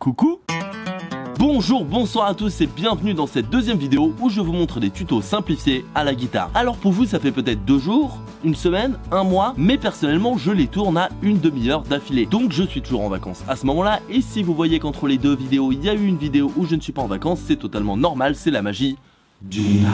Coucou. Bonjour, bonsoir à tous et bienvenue dans cette deuxième vidéo où je vous montre des tutos simplifiés à la guitare. Alors pour vous ça fait peut-être 2 jours, une semaine, un mois, mais personnellement je les tourne à une demi-heure d'affilée. Donc je suis toujours en vacances à ce moment-là et si vous voyez qu'entre les deux vidéos il y a eu une vidéo où je ne suis pas en vacances, c'est totalement normal, c'est la magie du live.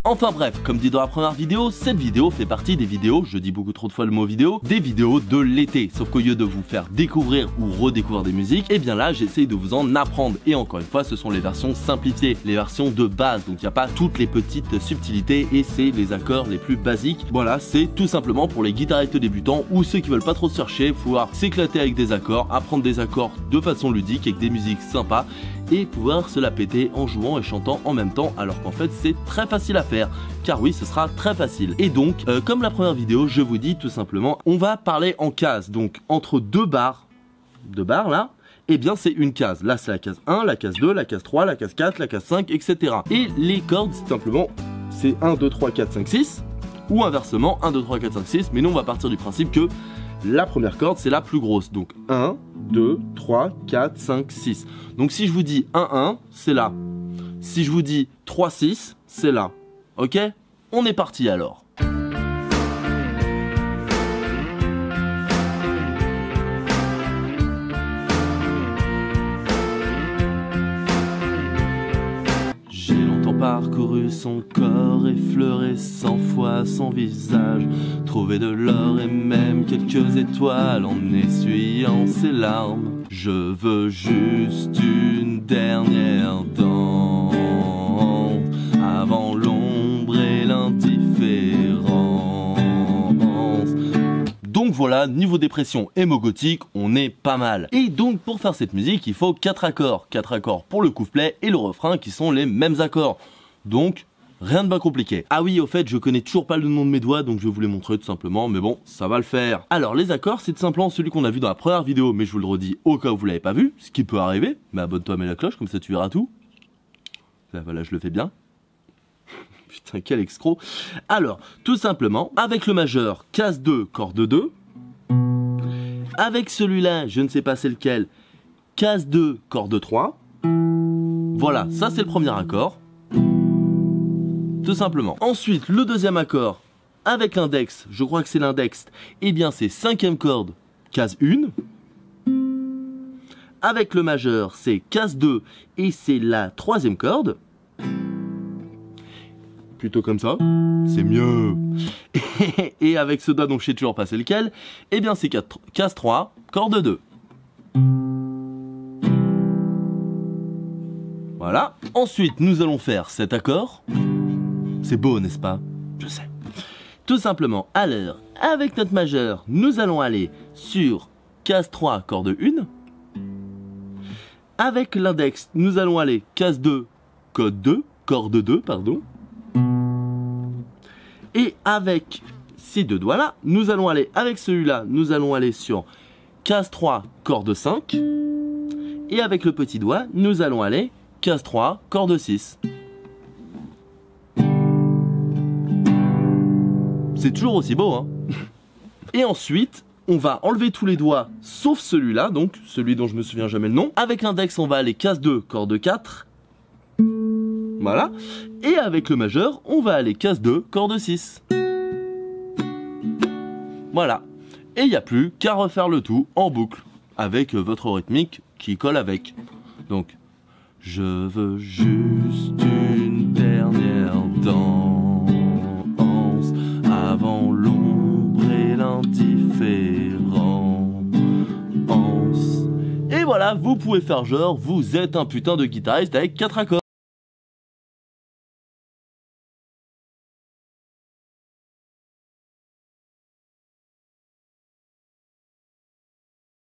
Enfin bref, comme dit dans la première vidéo, cette vidéo fait partie des vidéos, je dis beaucoup trop de fois le mot vidéo, des vidéos de l'été. Sauf qu'au lieu de vous faire découvrir ou redécouvrir des musiques, et bien là j'essaye de vous en apprendre. Et encore une fois, ce sont les versions simplifiées, les versions de base. Donc il n'y a pas toutes les petites subtilités et c'est les accords les plus basiques. Voilà, c'est tout simplement pour les guitaristes débutants ou ceux qui veulent pas trop se chercher, pouvoir s'éclater avec des accords, apprendre des accords de façon ludique avec des musiques sympas et pouvoir se la péter en jouant et chantant en même temps, alors qu'en fait c'est très facile à faire, car oui ce sera très facile. Et donc comme la première vidéo, je vous dis tout simplement, on va parler en cases, donc entre deux barres là, et bien c'est une case. Là c'est la case 1, la case 2, la case 3, la case 4, la case 5, etc. Et les cordes simplement c'est 1, 2, 3, 4, 5, 6, ou inversement 1, 2, 3, 4, 5, 6, mais nous on va partir du principe que la première corde c'est la plus grosse, donc 1, 2, 3, 4, 5, 6. Donc si je vous dis 1, 1, c'est là. Si je vous dis 3, 6, c'est là. Ok? On est parti alors. J'ai longtemps parcouru son corps, effleuré 100 fois son visage, trouvé de l'or et même quelques étoiles en essuyant ses larmes. Je veux juste une dernière danse avant l'ombre et l'indifférence. Donc voilà, niveau dépression et mots gothique, on est pas mal. Et donc pour faire cette musique, il faut 4 accords. 4 accords pour le couplet et le refrain qui sont les mêmes accords. Donc rien de bien compliqué. Ah oui, au fait, je connais toujours pas le nom de mes doigts, donc je vais vous les montrer tout simplement, mais bon, ça va le faire. Alors, les accords, c'est tout simplement celui qu'on a vu dans la première vidéo, mais je vous le redis au cas où vous l'avez pas vu, ce qui peut arriver, mais abonne-toi, mets la cloche, comme ça tu verras tout. Là, voilà, je le fais bien. Putain, quel escroc. Alors, tout simplement, avec le majeur, case 2, corde 2. Avec celui-là, je ne sais pas c'est lequel, case 2, corde 3. Voilà, ça c'est le premier accord. Tout simplement. Ensuite, le deuxième accord, avec l'index, je crois que c'est l'index, et bien c'est 5e corde, case 1. Avec le majeur, c'est case 2, et c'est la 3e corde. Plutôt comme ça, c'est mieux. Et avec ce doigt dont je sais toujours pas c'est lequel, et bien c'est case 3, corde 2. Voilà. Ensuite, nous allons faire cet accord. C'est beau, n'est-ce pas? Je sais. Tout simplement, alors, avec notre majeur, nous allons aller sur case 3, corde 1. Avec l'index, nous allons aller case 2, corde 2, pardon. Et avec ces deux doigts-là, nous allons aller, avec celui-là, nous allons aller sur case 3, corde 5. Et avec le petit doigt, nous allons aller case 3, corde 6. C'est toujours aussi beau, hein. Et ensuite, on va enlever tous les doigts, sauf celui-là, donc celui dont je me souviens jamais le nom. Avec l'index, on va aller case 2, corde 4. Voilà. Et avec le majeur, on va aller case 2, corde 6. Voilà. Et il n'y a plus qu'à refaire le tout en boucle, avec votre rythmique qui colle avec. Donc, je veux juste une dernière danse avant l'ombre et l'indifférence. Et voilà, vous pouvez faire genre, vous êtes un putain de guitariste avec 4 accords.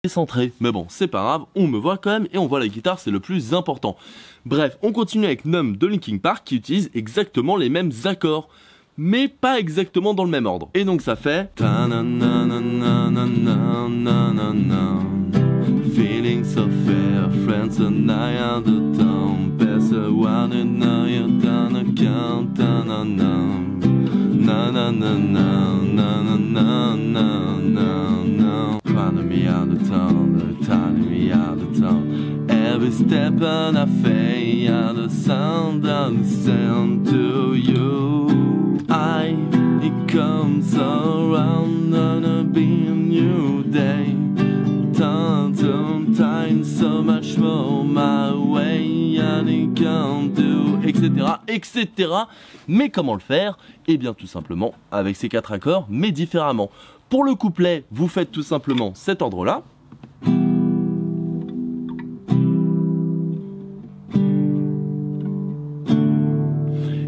Centré, mais bon, c'est pas grave, on me voit quand même et on voit la guitare, c'est le plus important. Bref, on continue avec Numb de Linkin Park qui utilise exactement les mêmes accords, mais pas exactement dans le même ordre. Et donc ça fait Feeling so fair, friends and I are the town, pass a one and now you're gonna count, na na na na na na na na na na. and I fade the sound and send to you. It comes around and a be a new day. Time so much more my way and it can do, etc., etc. Mais comment le faire? Eh bien tout simplement avec ces 4 accords, mais différemment. Pour le couplet, vous faites tout simplement cet ordre-là.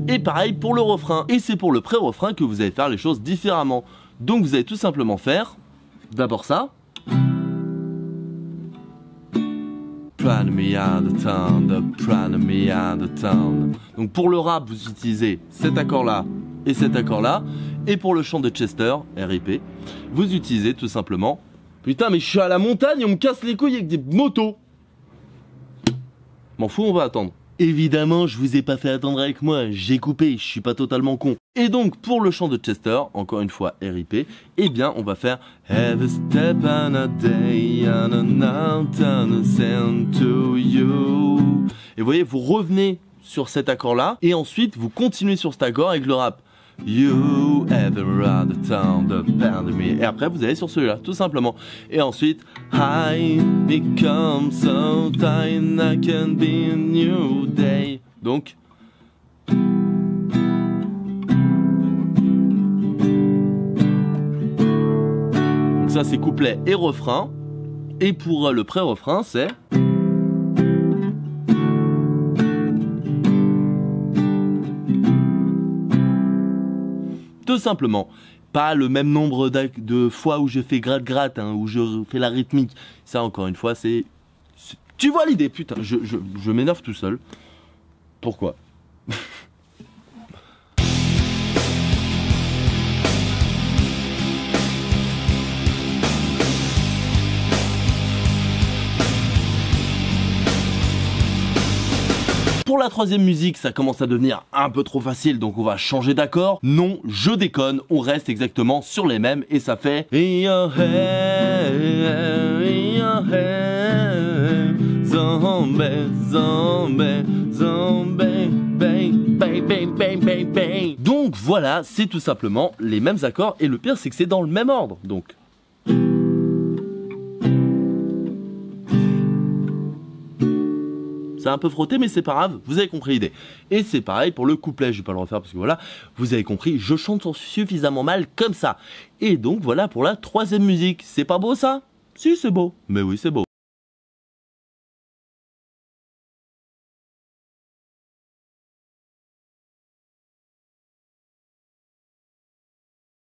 Et pareil pour le refrain. Et c'est pour le pré-refrain que vous allez faire les choses différemment. Donc vous allez tout simplement faire d'abord ça. Prana me out of town, prana me out of town. Donc pour le rap, vous utilisez cet accord-là et cet accord-là. Et pour le chant de Chester, RIP, vous utilisez tout simplement... Putain, mais je suis à la montagne et on me casse les couilles avec des motos. M'en fous, on va attendre. Évidemment, je vous ai pas fait attendre avec moi, j'ai coupé, je suis pas totalement con. Et donc, pour le chant de Chester, encore une fois RIP, eh bien, on va faire Have a step and a day and a night and a send to you. Et vous voyez, vous revenez sur cet accord-là, et ensuite, vous continuez sur cet accord avec le rap. You ever run the town, the pandemic. Et après, vous allez sur celui-là, tout simplement. Et ensuite, I become so tired, I can be a new day. Donc, ça c'est couplet et refrain. Et pour le pré-refrain, c'est... Tout simplement, pas le même nombre de fois où je fais gratte-gratte, hein, où je fais la rythmique. Ça, encore une fois, c'est... Tu vois l'idée, putain, je m'énerve tout seul. Pourquoi? Pour la troisième musique, ça commence à devenir un peu trop facile, donc on va changer d'accord. Non, je déconne, on reste exactement sur les mêmes et ça fait in your head, zombie, zombie, zombie, bang, bang, bang, bang, bang, bang. Donc voilà, c'est tout simplement les mêmes accords et le pire c'est que c'est dans le même ordre, donc. C'est un peu frotté, mais c'est pas grave, vous avez compris l'idée. Et c'est pareil pour le couplet, je vais pas le refaire parce que voilà, vous avez compris, je chante suffisamment mal comme ça. Et donc voilà pour la troisième musique. C'est pas beau ça? Si, c'est beau. Mais oui, c'est beau.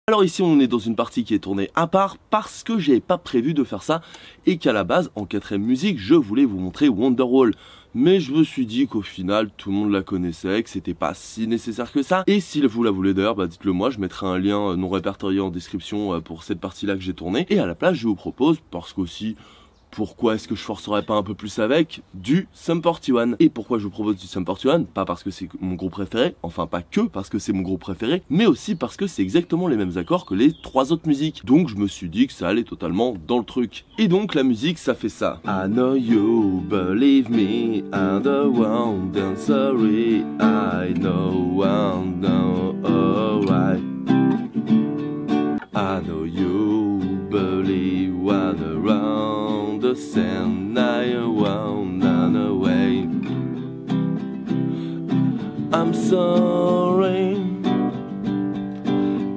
Alors ici on est dans une partie qui est tournée à part parce que j'avais pas prévu de faire ça et qu'à la base en quatrième musique je voulais vous montrer Wonderwall. Mais je me suis dit qu'au final tout le monde la connaissait, que c'était pas si nécessaire que ça. Et si vous la voulez d'ailleurs, bah dites-le moi, je mettrai un lien non répertorié en description pour cette partie là que j'ai tournée. Et à la place je vous propose, parce qu'aussi... Pourquoi est-ce que je forcerais pas un peu plus avec du Sum 41? Et pourquoi je vous propose du Sum 41? Pas parce que c'est mon groupe préféré, enfin pas que parce que c'est mon groupe préféré, mais aussi parce que c'est exactement les mêmes accords que les 3 autres musiques. Donc je me suis dit que ça allait totalement dans le truc. Et donc la musique ça fait ça. I know you believe me, I'm the one that's sorry, I know alright. I know you believe one around the sand, I won't run away. I'm sorry.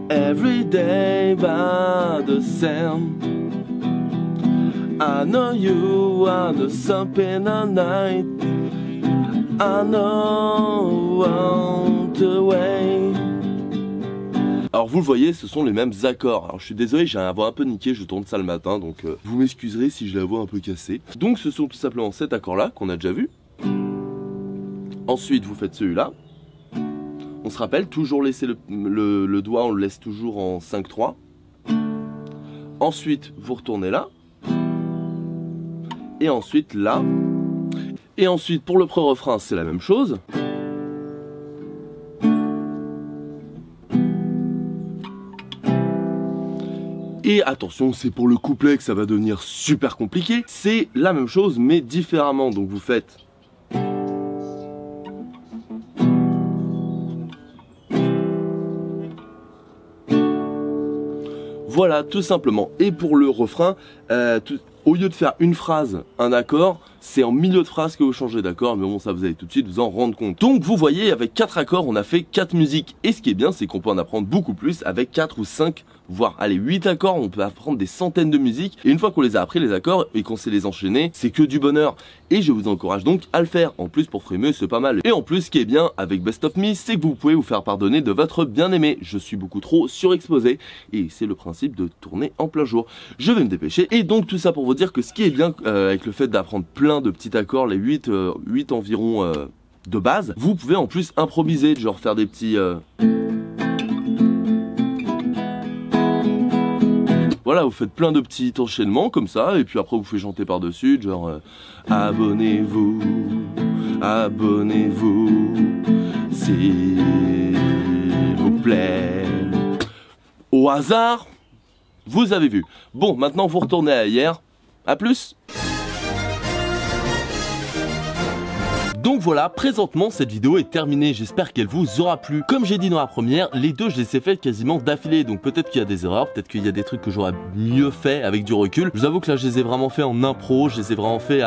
Every day by the sand, I know you are the something at night. I know won't away. Alors vous le voyez, ce sont les mêmes accords. Alors je suis désolé, j'ai la voix un peu niquée, je tourne ça le matin, donc vous m'excuserez si j'ai la voix un peu cassée. Donc ce sont tout simplement cet accord-là qu'on a déjà vu. Ensuite vous faites celui-là. On se rappelle, toujours laisser le doigt, on le laisse toujours en 5-3. Ensuite vous retournez là. Et ensuite là. Et ensuite pour le pré-refrain c'est la même chose. Et attention, c'est pour le couplet que ça va devenir super compliqué. C'est la même chose mais différemment. Donc vous faites Voilà, tout simplement. Et pour le refrain, au lieu de faire une phrase, un accord, c'est en milieu de phrase que vous changez d'accord, mais bon, ça vous allez tout de suite vous en rendre compte. Donc vous voyez, avec 4 accords, on a fait 4 musiques. Et ce qui est bien, c'est qu'on peut en apprendre beaucoup plus avec 4 ou 5, voire allez, 8 accords, on peut apprendre des centaines de musiques. Et une fois qu'on les a appris, les accords, et qu'on sait les enchaîner, c'est que du bonheur. Et je vous encourage donc à le faire. En plus, pour frimer, c'est pas mal. Et en plus, ce qui est bien avec Best of Me, c'est que vous pouvez vous faire pardonner de votre bien-aimé. Je suis beaucoup trop surexposé. Et c'est le principe de tourner en plein jour. Je vais me dépêcher. Et donc, tout ça pour vous dire que ce qui est bien avec le fait d'apprendre plein de petits accords, les 8 environ de base, vous pouvez en plus improviser, genre faire des petits... Voilà, vous faites plein de petits enchaînements comme ça, et puis après vous faites chanter par-dessus, genre abonnez-vous, abonnez-vous, s'il vous plaît. Au hasard, vous avez vu. Bon, maintenant vous retournez à hier. À plus. Donc voilà, présentement cette vidéo est terminée, j'espère qu'elle vous aura plu. Comme j'ai dit dans la première, les deux je les ai faites quasiment d'affilée, donc peut-être qu'il y a des erreurs, peut-être qu'il y a des trucs que j'aurais mieux fait avec du recul. Je vous avoue que là je les ai vraiment fait en impro, je les ai vraiment fait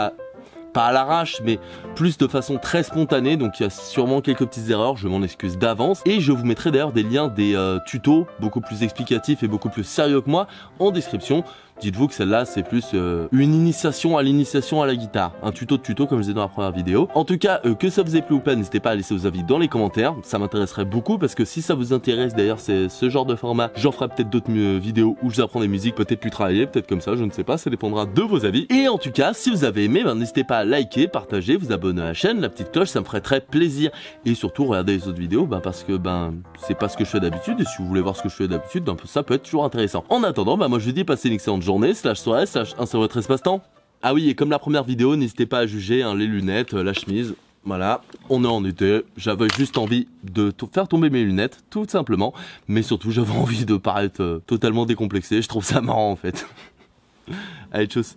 pas à l'arrache, mais plus de façon très spontanée, donc il y a sûrement quelques petites erreurs, je m'en excuse d'avance. Et je vous mettrai d'ailleurs des liens des tutos beaucoup plus explicatifs et beaucoup plus sérieux que moi en description. Dites-vous que celle-là c'est plus une initiation à la guitare, un tuto de tuto comme je disais dans la première vidéo. En tout cas, que ça vous ait plu ou pas, n'hésitez pas à laisser vos avis dans les commentaires, ça m'intéresserait beaucoup parce que si ça vous intéresse, d'ailleurs c'est ce genre de format, j'en ferai peut-être d'autres vidéos où je vous apprends des musiques, peut-être plus travaillées, peut-être comme ça, je ne sais pas, ça dépendra de vos avis. Et en tout cas, si vous avez aimé, n'hésitez pas à liker, partager, vous abonner à la chaîne, la petite cloche, ça me ferait très plaisir. Et surtout, regardez les autres vidéos, parce que c'est pas ce que je fais d'habitude, et si vous voulez voir ce que je fais d'habitude, ça peut être toujours intéressant. En attendant, moi je vous dis passez une excellente journée, soirée, un sur votre espace-temps. Ah oui, et comme la première vidéo, n'hésitez pas à juger les lunettes, la chemise. Voilà, on est en été, j'avais juste envie de faire tomber mes lunettes, tout simplement. Mais surtout, j'avais envie de paraître totalement décomplexé, je trouve ça marrant en fait. Allez, tchuss.